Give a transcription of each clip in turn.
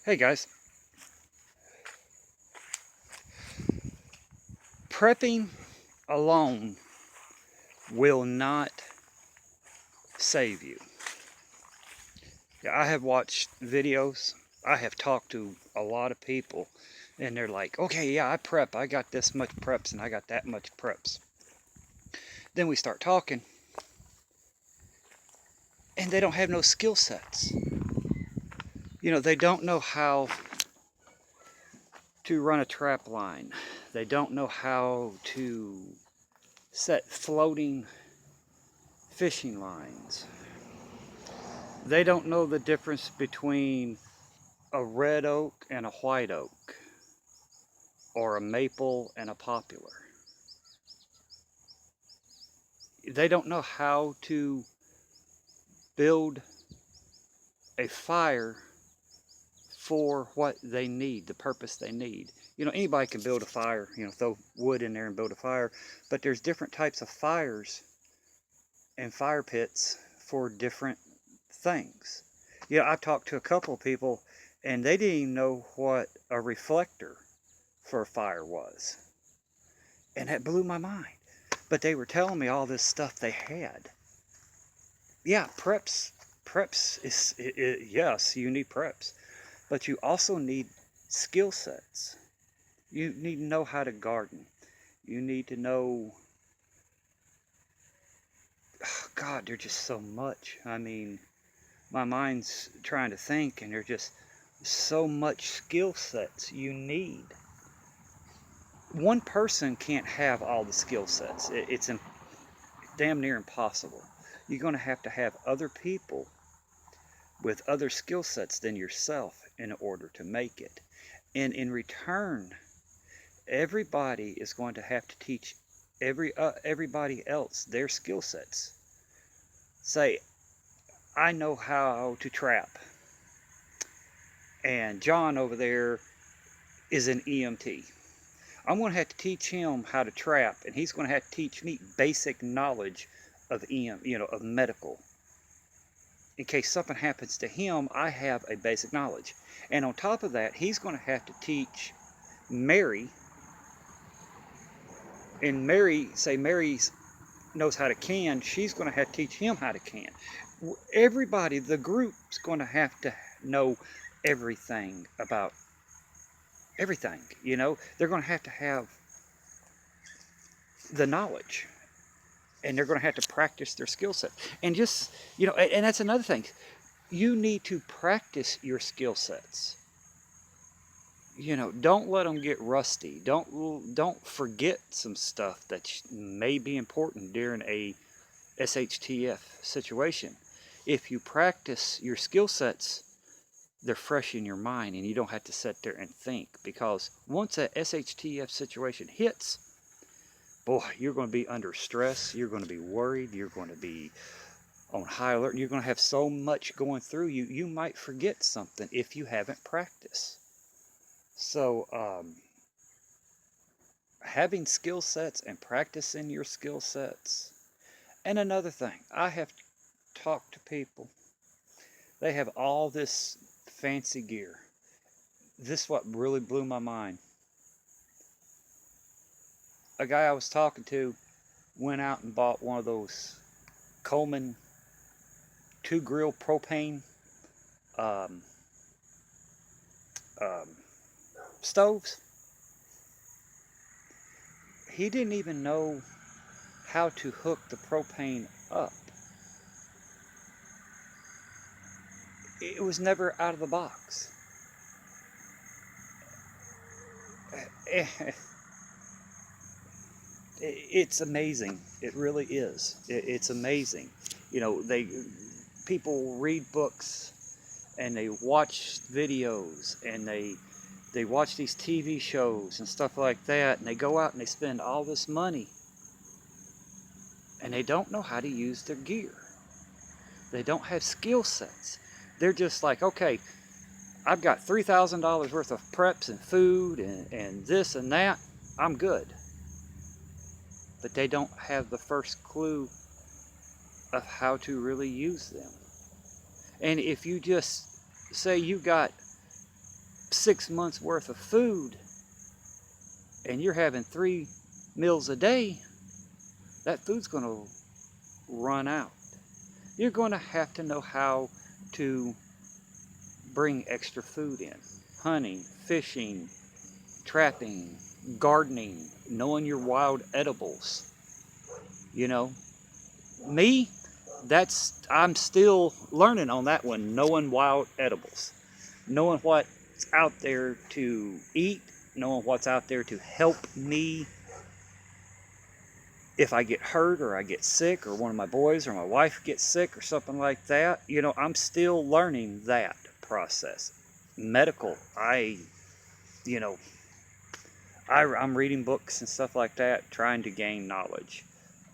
Hey guys, prepping alone will not save you. I have watched videos, I have talked to a lot of people, and they're like, okay, yeah, I prep, I got this much preps and I got that much preps. Then we start talking, and they don't have no skill sets. They don't know how to run a trap line, they don't know how to set floating fishing lines. They don't know the difference between a red oak and a white oak, or a maple and a poplar. They don't know how to build a fire for what they need, the purpose they need. Anybody can build a fire, throw wood in there and build a fire, but there's different types of fires and fire pits for different things. I've talked to a couple of people and they didn't even know what a reflector for a fire was. And that blew my mind. But they were telling me all this stuff they had. Yeah, preps yes, you need preps. But you also need skill sets. You need to know how to garden. You need to know, oh God, there's just so much. I mean, my mind's trying to think and there's just so much skill sets you need. One person can't have all the skill sets. It's damn near impossible. You're going to have other people with other skill sets than yourself in order to make it. And in return, everybody is going to have to teach everybody else their skill sets. Say, I know how to trap, and John over there is an EMT. I'm going to have to teach him how to trap, and he's going to have to teach me basic knowledge of of medical. In case something happens to him, I have a basic knowledge. And on top of that, he's going to have to teach Mary, and Mary knows how to can, she's going to have to teach him how to can. Everybody, the group's going to have to know everything about everything. They're going to have the knowledge, and they're going to have to practice their skill set. And just, and that's another thing. You need to practice your skill sets. Don't let them get rusty. Don't forget some stuff that may be important during a SHTF situation. If you practice your skill sets, they're fresh in your mind and you don't have to sit there and think, because once a SHTF situation hits, boy, you're going to be under stress, you're going to be worried, you're going to be on high alert, and you're going to have so much going through you, you might forget something if you haven't practiced. So, having skill sets and practicing your skill sets. And another thing, I have talked to people, they have all this fancy gear. This is what really blew my mind. A guy I was talking to went out and bought one of those Coleman 2-grill propane um, um, stoves. He didn't even know how to hook the propane up. It was never out of the box. It's amazing. It really is. It's amazing. People read books and they watch videos and they watch these TV shows and stuff like that, and they go out and they spend all this money and they don't know how to use their gear. They don't have skill sets. They're just like, okay, I've got $3,000 worth of preps and food and this and that. I'm good. But they don't have the first clue of how to really use them. And if you just say you got 6 months worth of food and you're having 3 meals a day, that food's going to run out. You're going to have to know how to bring extra food in. Hunting, fishing, trapping, gardening, knowing your wild edibles. You know, me, I'm still learning on that one, knowing wild edibles. Knowing what's out there to eat, knowing what's out there to help me if I get hurt or I get sick or one of my boys or my wife gets sick or something like that. You know, I'm still learning that process. Medical, you know, I'm reading books and stuff like that, trying to gain knowledge.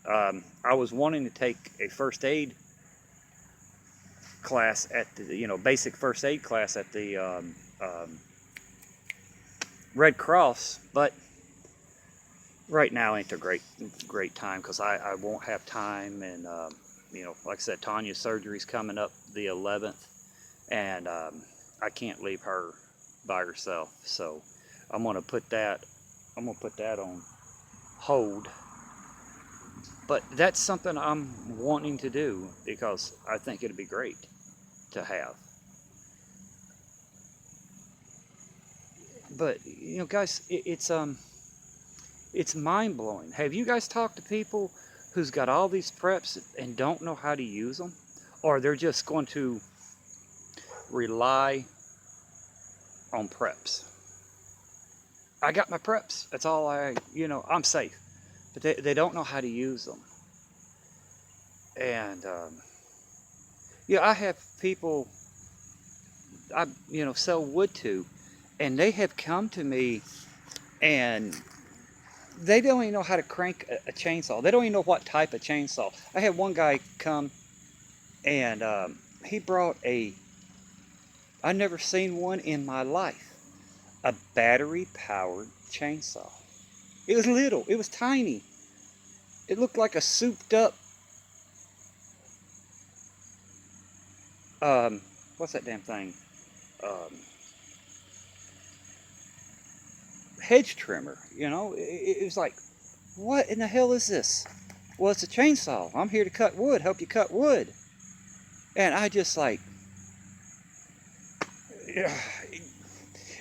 I was wanting to take a first aid class at the, basic first aid class at the Red Cross, but right now ain't a great time because I won't have time, and like I said, Tanya's surgery's coming up the 11th, and I can't leave her by herself, so I'm gonna put that on hold. But that's something I'm wanting to do because I think it'd be great to have. But guys, it's mind-blowing. Have you guys talked to people who's got all these preps and don't know how to use them? Or they're just going to rely on preps? I got my preps. That's all I'm safe. But they don't know how to use them. And, I have people I, sell wood to, and they have come to me and they don't even know how to crank a chainsaw. They don't even know what type of chainsaw. I had one guy come and he brought I've never seen one in my life, a battery powered chainsaw. It was little, it was tiny. It looked like a souped up, what's that damn thing? Hedge trimmer, it was like, what in the hell is this? Well, it's a chainsaw. I'm here to cut wood, help you cut wood. And I just like,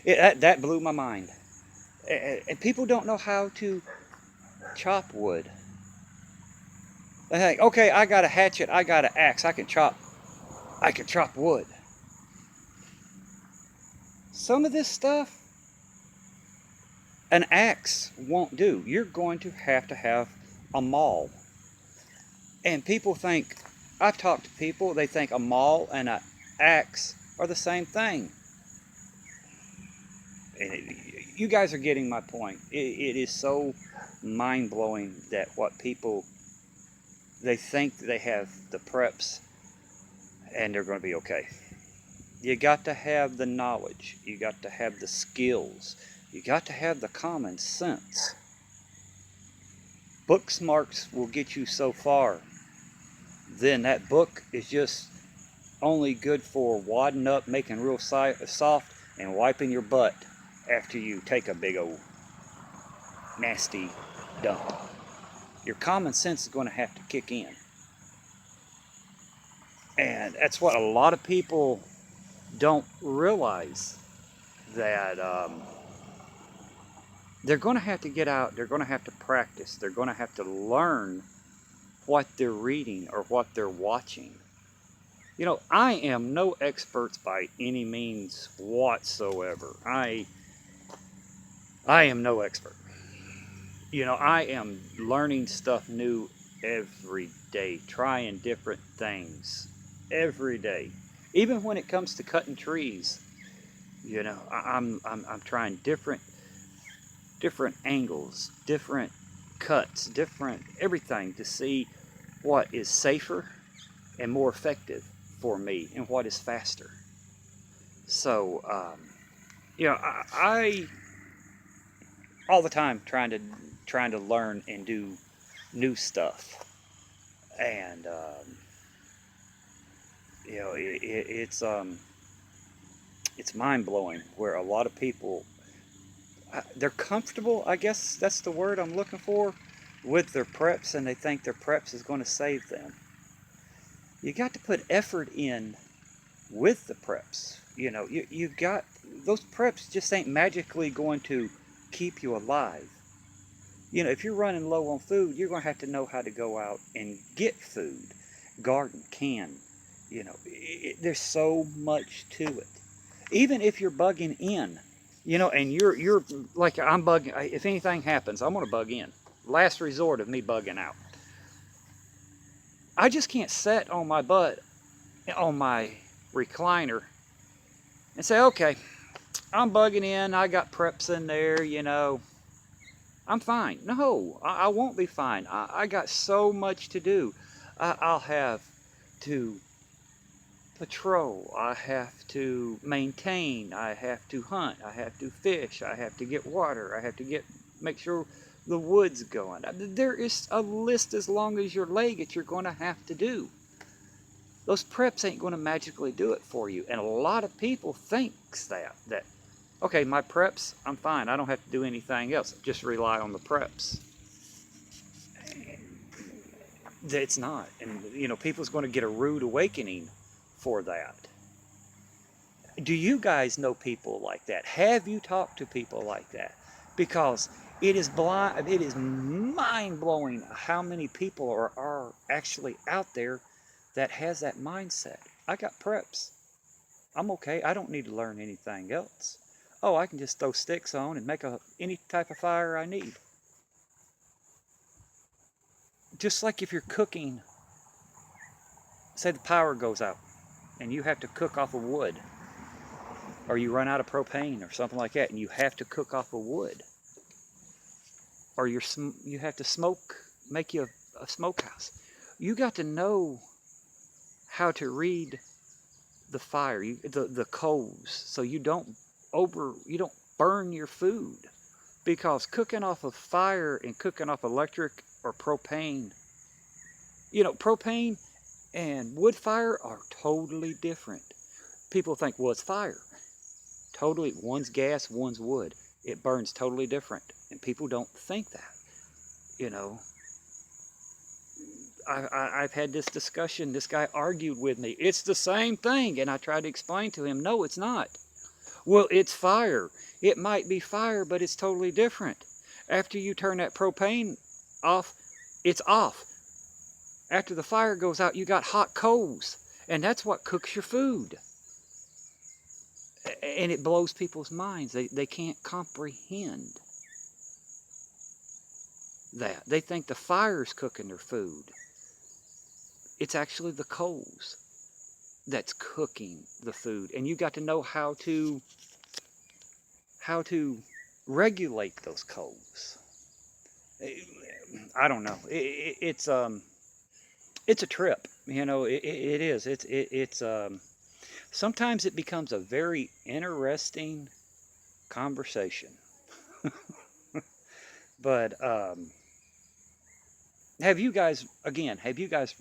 that blew my mind. And people don't know how to chop wood. They think, okay, I got a hatchet, I got an axe, I can chop wood. Some of this stuff, an axe won't do. You're going to have a maul. And people think, I've talked to people, they think a maul and an axe are the same thing. And you guys are getting my point. It is so mind-blowing that what people, they think they have the preps and they're going to be okay. You got to have the knowledge. You got to have the skills. You got to have the common sense. Book smarts will get you so far. Then that book is just only good for wadding up, making real soft, and wiping your butt after you take a big old nasty dump. Your common sense is going to have to kick in. And that's what a lot of people don't realize, that they're going to have to get out, they're going to have to practice, they're going to have to learn what they're reading or what they're watching. I am no expert by any means whatsoever. I am no expert. I am learning stuff new every day, trying different things every day. Even when it comes to cutting trees, I'm trying different angles, different cuts, different everything to see what is safer and more effective for me and what is faster. So, I all the time trying to learn and do new stuff, and it's mind-blowing where a lot of people, they're comfortable, I guess that's the word I'm looking for, with their preps, and they think their preps is going to save them. You got to put effort in with the preps. You got, those preps just ain't magically going to keep you alive. If you're running low on food, you're going to have to know how to go out and get food, garden, can. There's so much to it. Even if you're bugging in, and you're like I'm bugging. If anything happens, I'm going to bug in. Last resort of me bugging out. I just can't sit on my butt on my recliner and say, okay, I'm bugging in. I got preps in there. I'm fine. No, I won't be fine. I got so much to do. I'll have to patrol. I have to maintain. I have to hunt. I have to fish. I have to get water. I have to make sure the wood's going. There is a list as long as your leg that you're going to have to do. Those preps ain't going to magically do it for you. And a lot of people thinks that okay, my preps, I'm fine. I don't have to do anything else. Just rely on the preps. It's not. And, people's going to get a rude awakening for that. Do you guys know people like that? Have you talked to people like that? Because it is mind-blowing how many people are actually out there that has that mindset. I got preps. I'm okay. I don't need to learn anything else. Oh, I can just throw sticks on and make any type of fire I need. Just like if you're cooking, say the power goes out and you have to cook off of wood, or you run out of propane or something like that and you have to cook off of wood, or you have to make you a smokehouse. You got to know how to read the fire, the coals, so you don't burn your food. Because cooking off of fire and cooking off electric or propane, propane and wood fire are totally different. People think, well, it's fire. Totally, one's gas, one's wood. It burns totally different. And people don't think that. I've had this discussion. This guy argued with me. It's the same thing. And I tried to explain to him, no, it's not. Well, it's fire. It might be fire, but it's totally different. After you turn that propane off, it's off. After the fire goes out, you got hot coals. And that's what cooks your food. And it blows people's minds. They can't comprehend that. They think the fire's cooking their food. It's actually the coals that's cooking the food. And you got to know how to regulate those coals. I don't know. It's a trip. It is. It's sometimes it becomes a very interesting conversation. But have you guys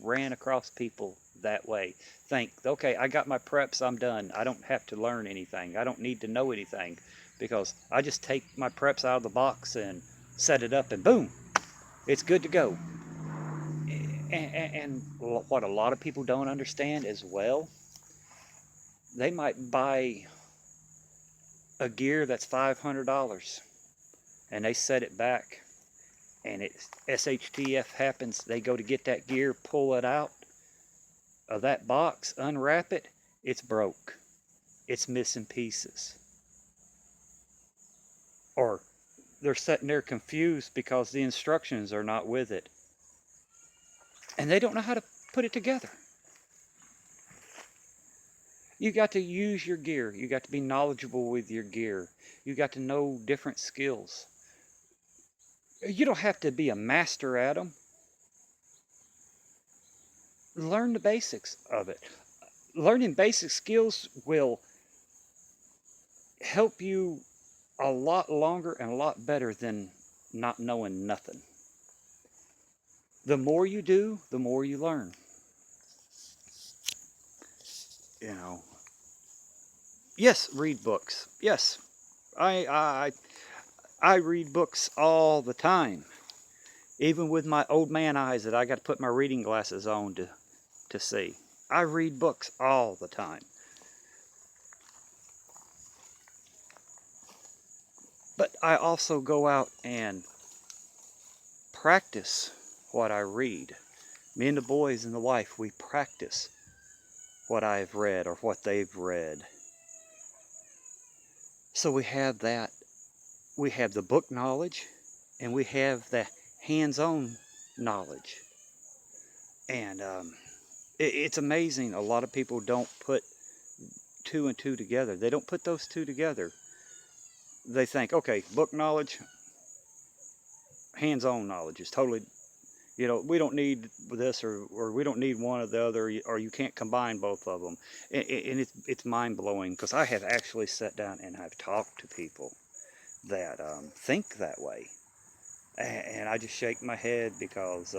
ran across people that way? Think, okay, I got my preps, I'm done. I don't have to learn anything. I don't need to know anything because I just take my preps out of the box and set it up and boom, it's good to go. And what a lot of people don't understand as well, they might buy a gear that's $500 and they set it back and SHTF happens, they go to get that gear, pull it out of that box, unwrap it, it's broke. It's missing pieces. Or they're sitting there confused because the instructions are not with it. And they don't know how to put it together. You got to use your gear. You got to be knowledgeable with your gear. You got to know different skills. You don't have to be a master at them. Learn the basics of it. Learning basic skills will help you a lot longer and a lot better than not knowing nothing. The more you do, the more you learn. Yes, read books. Yes, I, I, I read books all the time. Even with my old man eyes that I got to put my reading glasses on to see. I read books all the time. But I also go out and practice what I read. Me and the boys and the wife, we practice what I've read or what they've read. So we have that. We have the book knowledge and we have the hands-on knowledge. And it's amazing. A lot of people don't put two and two together. They don't put those two together. They think, okay, book knowledge, hands-on knowledge is totally, we don't need this or we don't need one or the other, or you can't combine both of them. And it's mind-blowing because I have actually sat down and I've talked to people that think that way. And I just shake my head because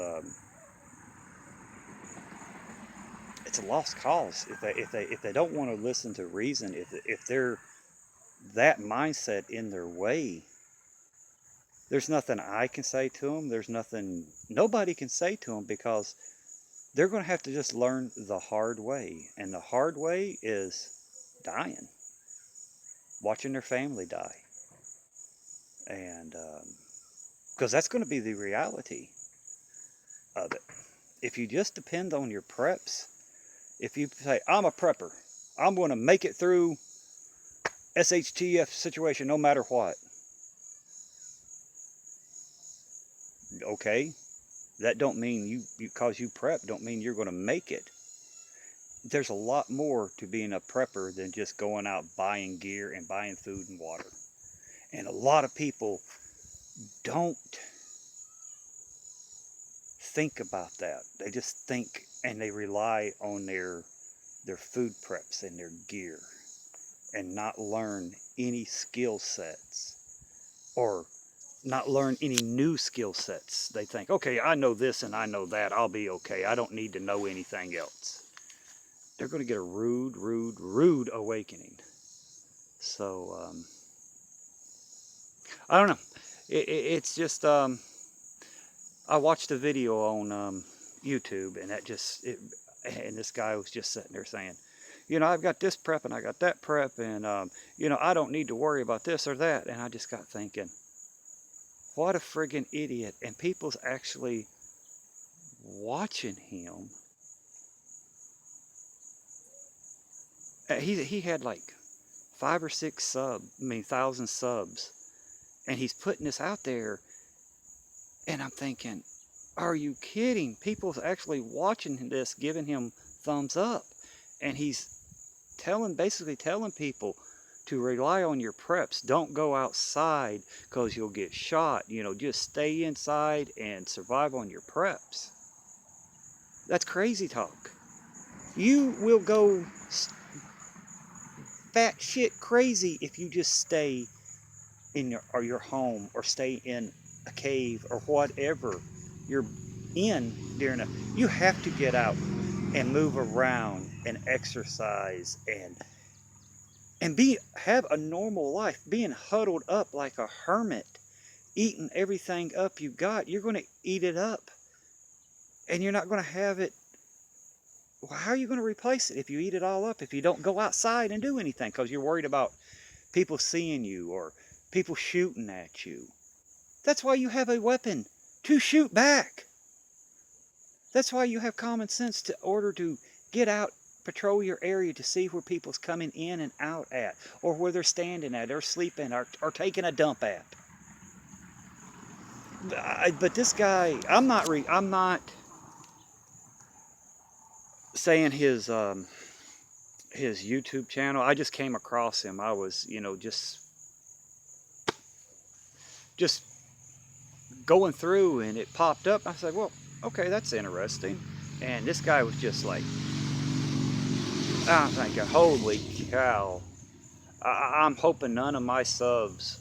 it's a lost cause. If they don't want to listen to reason, if they're that mindset in their way, there's nothing I can say to them. There's nothing nobody can say to them because they're going to have to just learn the hard way. And the hard way is dying, watching their family die. And because that's going to be the reality of it. If you just depend on your preps, if you say, I'm a prepper, I'm going to make it through SHTF situation no matter what. Okay, that don't mean you because you prep don't mean you're going to make it. There's a lot more to being a prepper than just going out buying gear and buying food and water. And a lot of people don't think about that. They just think and they rely on their food preps and their gear and not learn any skill sets or not learn any new skill sets. They think, okay, I know this and I know that, I'll be okay. I don't need to know anything else. They're going to get a rude awakening. So, I don't know. It's just, I watched a video on YouTube and and this guy was just sitting there saying, I've got this prep and I got that prep and, I don't need to worry about this or that. And I just got thinking, what a friggin' idiot. And people's actually watching him. He had like 5 or 6 1,000 subs. And he's putting this out there. And I'm thinking, are you kidding? People's actually watching this, giving him thumbs up. And he's basically telling people to rely on your preps. Don't go outside because you'll get shot. Just stay inside and survive on your preps. That's crazy talk. You will go fat shit crazy if you just stay in your home or stay in a cave or whatever you're in during you have to get out and move around and exercise and have a normal life. Being huddled up like a hermit, eating everything up you got, you're going to eat it up. And you're not going to have it. Well, how are you going to replace it if you eat it all up, if you don't go outside and do anything because you're worried about people seeing you or people shooting at you? That's why you have a weapon, to shoot back. That's why you have common sense in order to get out, patrol your area to see where people's coming in and out at, or where they're standing at, or sleeping, or taking a dump at. But this guy, I'm not saying his YouTube channel. I just came across him. I was, just going through and it popped up. I said, well, okay, that's interesting. And this guy was just like, I'm thinking, holy cow. I'm hoping none of my subs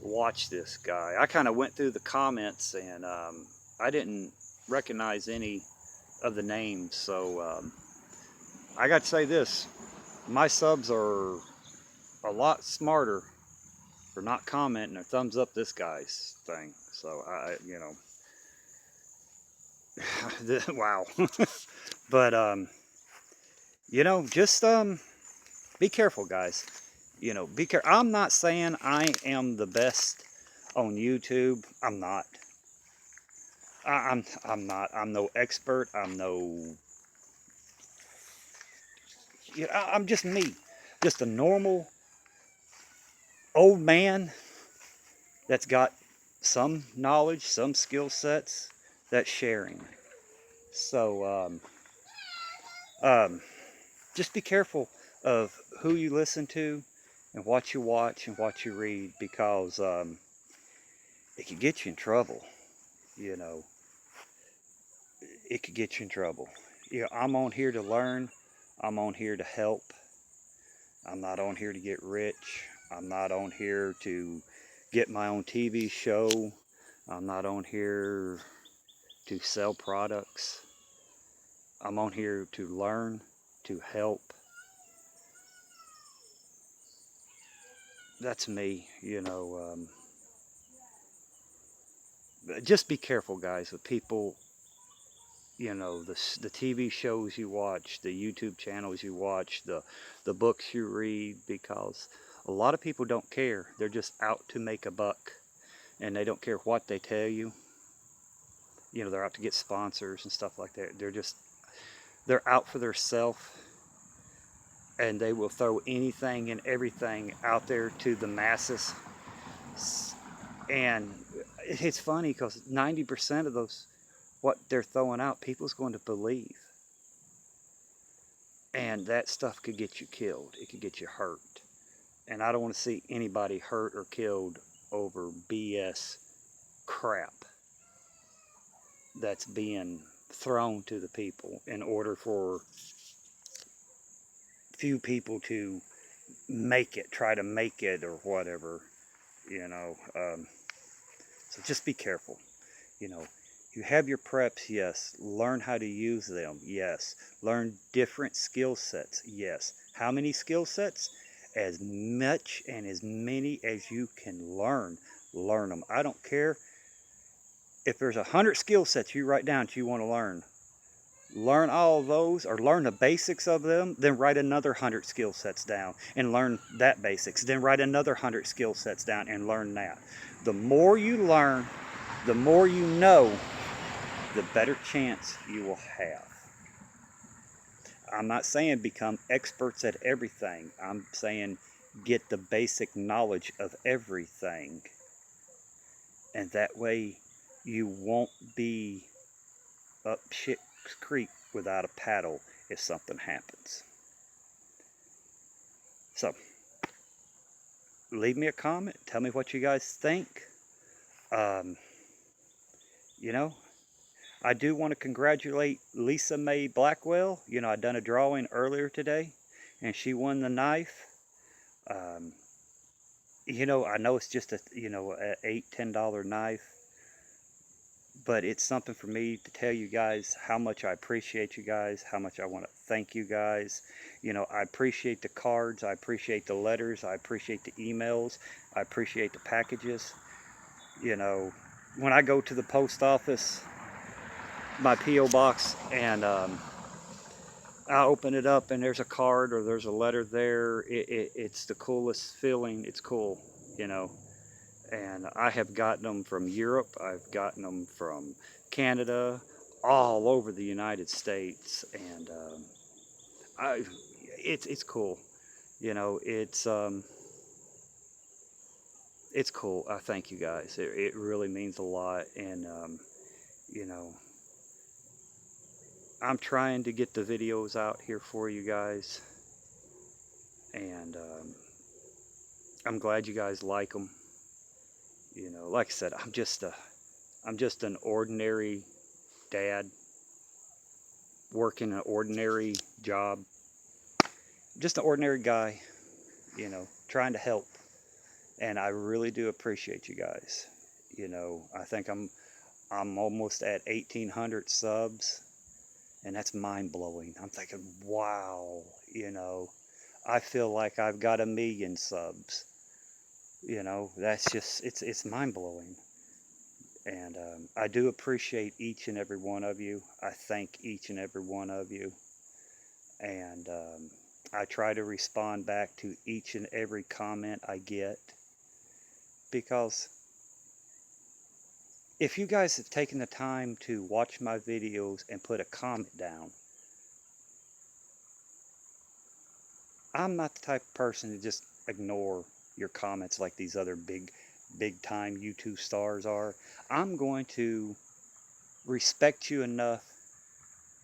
watch this guy. I kind of went through the comments and I didn't recognize any of the names. So I got to say this. my subs are a lot smarter for not commenting or thumbs up this guy's thing. So wow. But just be careful, guys. Be careful. I'm not saying I am the best on YouTube. I'm not. I'm not. I'm no expert. I'm no. I'm just me. Just a normal old man that's got some knowledge, some skill sets that's sharing. So just be careful of who you listen to and what you watch and what you read, because it could get you in trouble. You know, it could get you in trouble. I'm on here to learn. I'm on here to help. I'm not on here to get rich. I'm not on here to get my own TV show. I'm not on here to sell products. I'm on here to learn, to help. That's me, just be careful, guys, with people, the TV shows you watch, the YouTube channels you watch, the books you read, because a lot of people don't care. They're just out to make a buck, and they don't care what they tell you. They're out to get sponsors and stuff like that. They're out for their self, and they will throw anything and everything out there to the masses. And it's funny because 90% of those, what they're throwing out, people's going to believe. And that stuff could get you killed. It could get you hurt. And I don't want to see anybody hurt or killed over BS crap that's being thrown to the people in order for few people to try to make it or whatever, so just be careful. You have your preps, yes. Learn how to use them, yes. Learn different skill sets, yes. How many skill sets? As much and as many as you can learn. Learn them. I don't care if there's 100 skill sets you write down that you want to learn. Learn all of those, or learn the basics of them, then write another 100 skill sets down and learn that basics. Then write another 100 skill sets down and learn that. The more you learn, the more you know, the better chance you will have. I'm not saying become experts at everything. I'm saying get the basic knowledge of everything. And that way you won't be up shit's creek without a paddle if something happens. So, leave me a comment. Tell me what you guys think. I do want to congratulate Lisa Mae Blackwell. I done a drawing earlier today, and she won the knife. I know it's just a $8-10 knife, but it's something for me to tell you guys how much I appreciate you guys, how much I want to thank you guys. I appreciate the cards, I appreciate the letters, I appreciate the emails, I appreciate the packages. When I go to the post office, my P.O. box, and I open it up and there's a card or there's a letter there, it's the coolest feeling. It's cool, and I have gotten them from Europe, I've gotten them from Canada, all over the United States, and it's cool. It's cool. I thank you guys. It really means a lot, and I'm trying to get the videos out here for you guys, and I'm glad you guys like them. Like I said, I'm just an ordinary dad working an ordinary job. Just an ordinary guy, trying to help. And I really do appreciate you guys. I think I'm almost at 1,800 subs, and that's mind-blowing. I'm thinking, wow, I feel like I've got 1,000,000 subs. You know, that's just, it's mind-blowing. And I do appreciate each and every one of you. I thank each and every one of you. And I try to respond back to each and every comment I get, because if you guys have taken the time to watch my videos and put a comment down, I'm not the type of person to just ignore your comments like these other big time YouTube stars are. I'm going to respect you enough,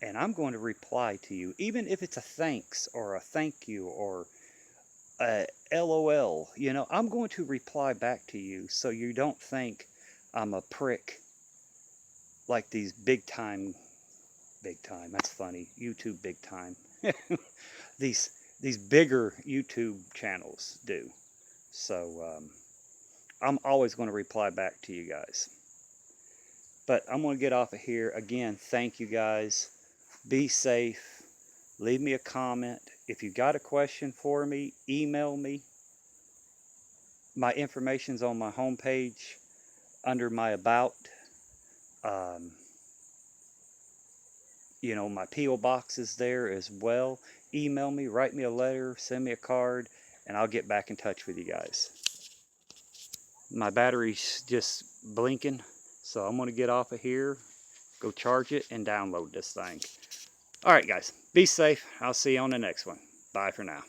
and I'm going to reply to you, even if it's a thanks or a thank you or a LOL. You know, I'm going to reply back to you so you don't think I'm a prick like these big time, that's funny, YouTube big time. these these bigger YouTube channels do. So I'm always going to reply back to you guys. But I'm going to get off of here. Again, thank you guys. Be safe. Leave me a comment. If you got a question for me, email me. My information's on my homepage under my About. Um, you know, my P.O. box is there as well. Email me, write me a letter, send me a card, and I'll get back in touch with you guys. My battery's just blinking, so I'm going to get off of here, go charge it, and download this thing. All right, guys, be safe. I'll see you on the next one. Bye for now.